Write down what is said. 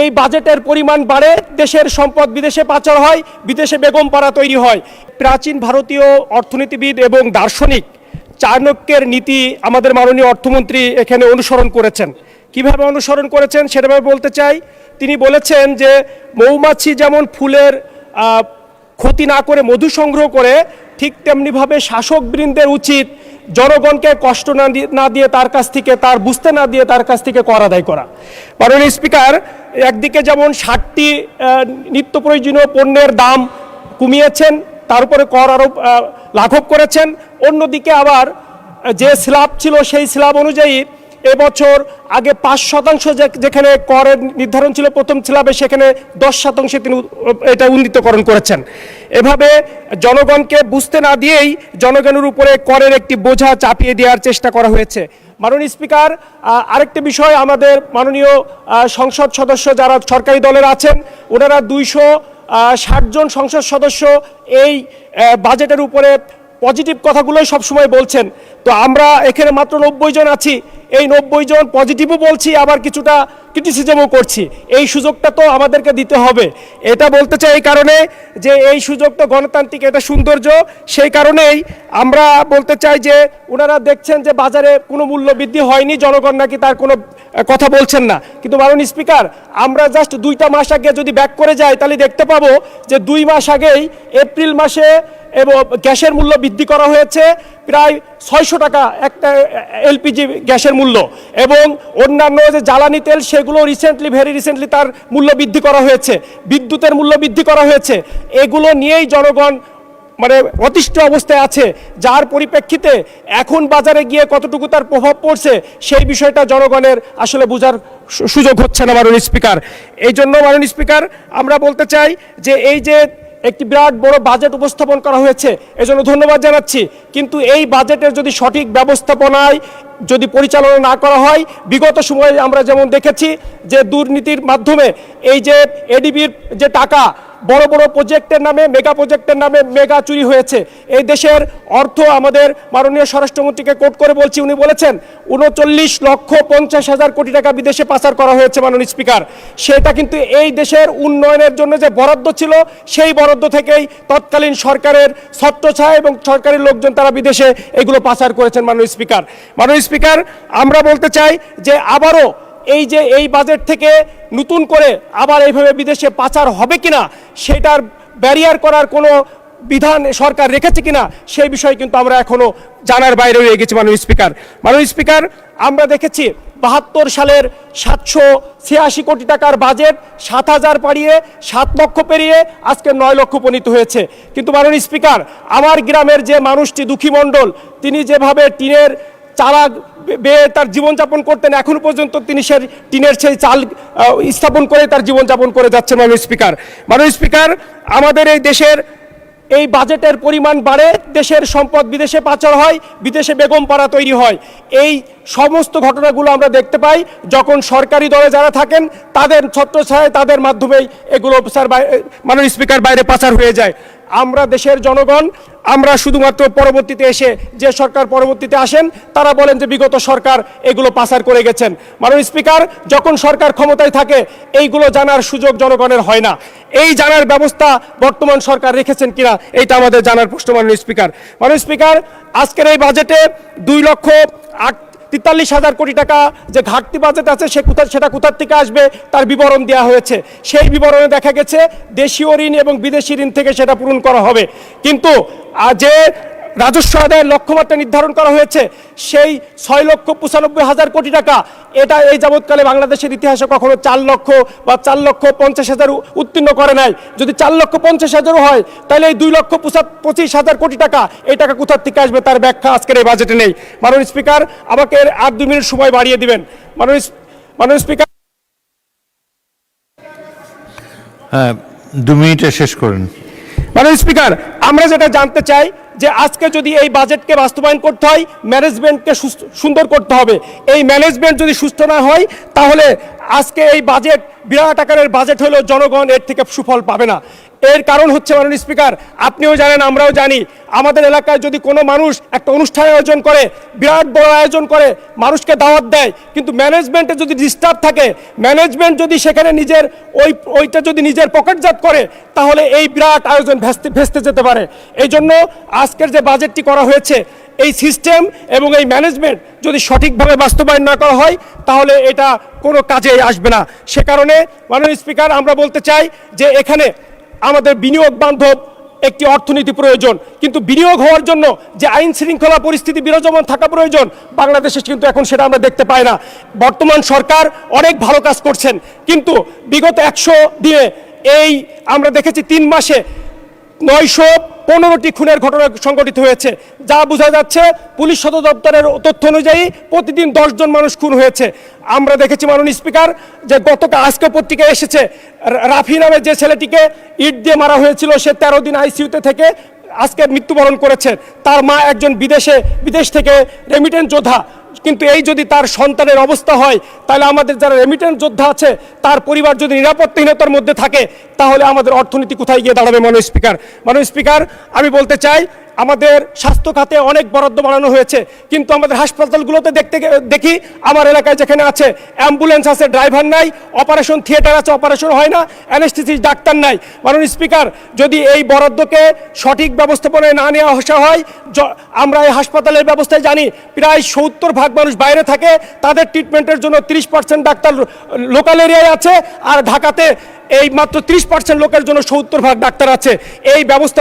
এই বাজেটের পরিমাণ বাড়ে, দেশের সম্পদ বিদেশে পাচার হয়, বিদেশে বেগম পাড়া তৈরি হয়। প্রাচীন ভারতীয় অর্থনীতিবিদ এবং দার্শনিক চাণক্যের নীতি আমাদের মাননীয় অর্থমন্ত্রী এখানে অনুসরণ করেছেন। কিভাবে অনুসরণ করেছেন সেটাভাবে বলতে চাই। তিনি বলেছেন যে মৌমাছি যেমন ফুলের ক্ষতি না করে মধু সংগ্রহ করে, ঠিক তেমনিভাবে শাসকবৃন্দের উচিত জনগণকে কষ্ট না দিয়ে তার কাছ থেকে, তার বুঝতে না দিয়ে তার কাছ থেকে কর আদায় করা। মাননীয় স্পিকার, একদিকে যেমন 60টি নিত্য প্রয়োজনীয় পণ্যের দাম কমিয়েছেন, তার উপরে কর আরোপ লাঘব করেছেন, অন্যদিকে আবার যে স্ল্যাব ছিল সেই স্ল্যাব অনুযায়ী এবছর আগে 5% যেখানে করের নির্ধারণ ছিল প্রথম স্ল্যাবে, সেখানে 10% তিনি এটা উন্নীতকরণ করেছেন। এভাবে জনগণকে বুঝতে না দিয়েই জনগণের উপরে করের একটি বোঝা চাপিয়ে দেওয়ার চেষ্টা করা হয়েছে। মাননীয় স্পিকার, আরেকটি বিষয়, আমাদের মাননীয় সংসদ সদস্য যারা সরকারি দলের আছেন, ওনারা 260 জন সংসদ সদস্য এই বাজেটের উপরে পজিটিভ কথাগুলোই সবসময় বলছেন। তো আমরা এখানে মাত্র 90 জন আছি, এই 90 জন পজিটিভও বলছি, আবার কিছুটা ক্রিটিসিজমও করছি। এই সুযোগটা তো আমাদেরকে দিতে হবে। এটা বলতে চাই এই কারণে যে এই সুযোগটা গণতান্ত্রিক, এটা সৌন্দর্য। সেই কারণেই আমরা বলতে চাই যে ওনারা দেখছেন যে বাজারে কোনো মূল্য বৃদ্ধি হয়নি, জনগণ নাকি তার কোনো কথা বলছেন না। কিন্তু মাননীয় স্পিকার, আমরা জাস্ট 2টা মাস আগে যদি ব্যাক করে যাই তাহলে দেখতে পাবো যে 2 মাস আগেই এপ্রিল মাসে এবং গ্যাসের মূল্য বৃদ্ধি করা হয়েছে প্রায় 600 টাকা একটা এলপিজি গ্যাসের মূল্য, এবং অন্যান্য যে জ্বালানি তেল সেগুলো ভেরি রিসেন্টলি তার মূল্য বৃদ্ধি করা হয়েছে, বিদ্যুতের মূল্য বৃদ্ধি করা হয়েছে। এগুলো নিয়েই জনগণ মানে অতিষ্ঠ অবস্থায় আছে, যার পরিপ্রেক্ষিতে এখন বাজারে গিয়ে কতটুকু তার প্রভাব পড়ছে সেই বিষয়টা জনগণের আসলে বোঝার সুযোগ হচ্ছে না মাননীয় স্পিকার। এই জন্য মাননীয় স্পিকার, আমরা বলতে চাই যে এই যে একটি বিরাট বড় বাজেট উপস্থাপন করা হয়েছে, এজন্য ধন্যবাদ জানাচ্ছি। কিন্তু এই বাজেটের যদি সঠিক ব্যবস্থাপনায় যদি পরিচালনা না করা হয়, বিগত সময়ে আমরা যেমন দেখেছি যে দুর্নীতির মাধ্যমে এই যে এডিবির যে টাকা বড় বড় প্রজেক্টের নামে, মেগা প্রজেক্টের নামে মেগা চুরি হয়েছে। এই দেশের অর্থ আমাদের মাননীয় স্বরাষ্ট্রমন্ত্রীকে কোট করে বলছি, উনি বলেছেন 39,50,000 কোটি টাকা বিদেশে পাচার করা হয়েছে মাননীয় স্পিকার। সেটা কিন্তু এই দেশের উন্নয়নের জন্য যে বরাদ্দ ছিল সেই বরাদ্দ থেকেই তৎকালীন সরকারের ছত্রছায়া এবং সরকারি লোকজন তারা বিদেশে এগুলো পাচার করেছেন মাননীয় স্পিকার। মাননীয় স্পিকার, আমরা বলতে চাই যে আবারও এই যে এই বাজেট থেকে নতুন করে আবার এইভাবে বিদেশে পাচার হবে কিনা, সেটার ব্যারিয়ার করার কোনো বিধান সরকার রেখেছে কিনা সেই বিষয়ে কিন্তু আমরা এখনো জানার বাইরে রয়ে গেছি মাননীয় স্পিকার। মাননীয় স্পিকার, আমরা দেখেছি 72 সালের 786 কোটি টাকার বাজেট 7,000 পাড়িয়ে 7 লক্ষ পেরিয়ে আজকে 9 লক্ষ উপনীত হয়েছে। কিন্তু মাননীয় স্পিকার, আমার গ্রামের যে মানুষটি দুঃখী মণ্ডল, তিনি যেভাবে টিনের চালা বেয়ে তার জীবনযাপন করতেন, এখন পর্যন্ত তিনি সেই টিনের সেই চাল স্থাপন করে তার জীবনযাপন করে যাচ্ছেন মাননীয় স্পিকার। মাননীয় স্পিকার, আমাদের এই দেশের এই বাজেটের পরিমাণ বাড়ে, দেশের সম্পদ বিদেশে পাচার হয়, বিদেশে বেগম পাড়া তৈরি হয়। এই সমস্ত ঘটনাগুলো আমরা দেখতে পাই যখন সরকারি দলে যারা থাকেন তাদের ছত্রছায়ায়, তাদের মাধ্যমেই এগুলো স্যার মাননীয় স্পিকার বাইরে পাচার হয়ে যায়। আমরা দেশের জনগণ, আমরা শুধুমাত্র পরবর্তীতে এসে যে সরকার পরবর্তীতে আসেন তারা বলেন যে বিগত সরকার এগুলো পাচার করে গেছেন। মাননীয় স্পিকার, যখন সরকার ক্ষমতায় থাকে এইগুলো জানার সুযোগ জনগণের হয় না। এই জানার ব্যবস্থা বর্তমান সরকার রেখেছেন কিনা এইটা আমাদের জানার প্রশ্ন মাননীয় স্পিকার। মাননীয় স্পিকার, আজকের এই বাজেটে 2,43,000 কোটি টাকা যে ঘাটতি বাজেট আছে সেটা কোথার থেকে আসবে তার বিবরণ দেওয়া হয়েছে। সেই বিবরণে দেখা গেছে দেশীয় ঋণ এবং বিদেশি ঋণ থেকে সেটা পূরণ করা হবে, কিন্তু যে রাজস্ব আদায়ের লক্ষ্যমাত্রা নির্ধারণ করা হয়েছে সেই 6,95,000 কোটি টাকা, এটা এই যাবৎকালে বাংলাদেশের ইতিহাসে কখনো 4 লক্ষ বা 4,50,000 উত্তীর্ণ করে নাই। যদি 4,50,000 হয় তাহলে এই 2,25,000 কোটি টাকা, এই টাকা কোথার থেকে আসবে তার ব্যাখ্যা আজকের এই বাজেটে নেই। মাননীয় স্পিকার, আমাকে আর 2 মিনিট সময় বাড়িয়ে দিবেন। মাননীয় স্পিকার, হ্যাঁ, 2 মিনিটে শেষ করেন। মাননীয় স্পিকার, আমরা যেটা জানতে চাই যে আজকে যদি এই বাজেটকে বাস্তবায়ন করতে হয়, ম্যানেজমেন্টকে সুন্দর করতে হবে। এই ম্যানেজমেন্ট যদি সুস্থ না হয়, তাহলে আজকে এই বাজেট বিরাট আকারের বাজেট হলেও জনগণ এর থেকে সুফল পাবে না। এর কারণ হচ্ছে মাননীয় স্পিকার, আপনিও জানেন আমরাও জানি, আমাদের এলাকায় যদি কোনো মানুষ একটা অনুষ্ঠান আয়োজন করে, বিরাট বড় আয়োজন করে, মানুষকে দাওয়াত দেয়, কিন্তু ম্যানেজমেন্টে যদি ডিস্টার্ব থাকে, ম্যানেজমেন্ট যদি সেখানে ওইটা যদি নিজের পকেটজাত করে, তাহলে এই বিরাট আয়োজন ভেস্তে যেতে পারে। এই জন্য আজকের যে বাজেটটি করা হয়েছে, এই সিস্টেম এবং এই ম্যানেজমেন্ট যদি সঠিকভাবে বাস্তবায়ন না করা হয়, তাহলে এটা কোনো কাজে আসবে না। সে কারণে মাননীয় স্পিকার, আমরা বলতে চাই যে এখানে আমাদের বিনিয়োগ বান্ধব একটি অর্থনীতি প্রয়োজন, কিন্তু বিনিয়োগ হওয়ার জন্য যে আইন শৃঙ্খলা পরিস্থিতি বিরাজমান থাকা প্রয়োজন, বাংলাদেশে কিন্তু এখন সেটা আমরা দেখতে পাই না। বর্তমান সরকার অনেক ভালো কাজ করছেন, কিন্তু বিগত 100 দিনে আমরা দেখেছি 3 মাসে 915টি খুনের ঘটনা সংঘটিত হয়েছে, যা বোঝা যাচ্ছে পুলিশ সদর দপ্তরের তথ্য অনুযায়ী প্রতিদিন 10 জন মানুষ খুন হয়েছে। আমরা দেখেছি মাননীয় স্পিকার যে গতকাল আজকে পত্রিকায় এসেছে, রাফি নামে যে ছেলেটিকে ইট দিয়ে মারা হয়েছিল, সে 13 দিন আইসিইউতে থেকে আজকে মৃত্যুবরণ করেছে। তার মা একজন বিদেশ থেকে রেমিটেন্স যোদ্ধা, কিন্তু এই যদি তার সন্তানের অবস্থা হয়, তাহলে আমাদের যারা রেমিটেন্স যোদ্ধা আছে, তার পরিবার যদি নিরাপত্তাহীনতার মধ্যে থাকে, তাহলে আমাদের অর্থনীতি কোথায় গিয়ে দাঁড়াবে? মাননীয় স্পিকার, আমি বলতে চাই, আমাদের স্বাস্থ্য খাতে অনেক বরাদ্দ বাড়ানো হয়েছে, কিন্তু আমাদের হাসপাতালগুলোতে দেখি, আমার এলাকায় যেখানে আছে অ্যাম্বুলেন্স আছে, ড্রাইভার নাই, অপারেশন থিয়েটার আছে, অপারেশন হয় না, অ্যানেস্থেসিস্ট ডাক্তার নাই। মাননীয় স্পিকার, যদি এই বরাদ্দকে সঠিক ব্যবস্থাপনায় না নেওয়া হয়, আমরা এই হাসপাতালের ব্যবস্থায় জানি প্রায় 70% মানুষ বাইরে থাকে, তাদের ট্রিটমেন্টের জন্য 30% ডাক্তার লোকাল এরিয়ায় আছে, আর ঢাকাতে এই মাত্র 30% লোকের জন্য 70% ডাক্তার আছে। এই ব্যবস্থা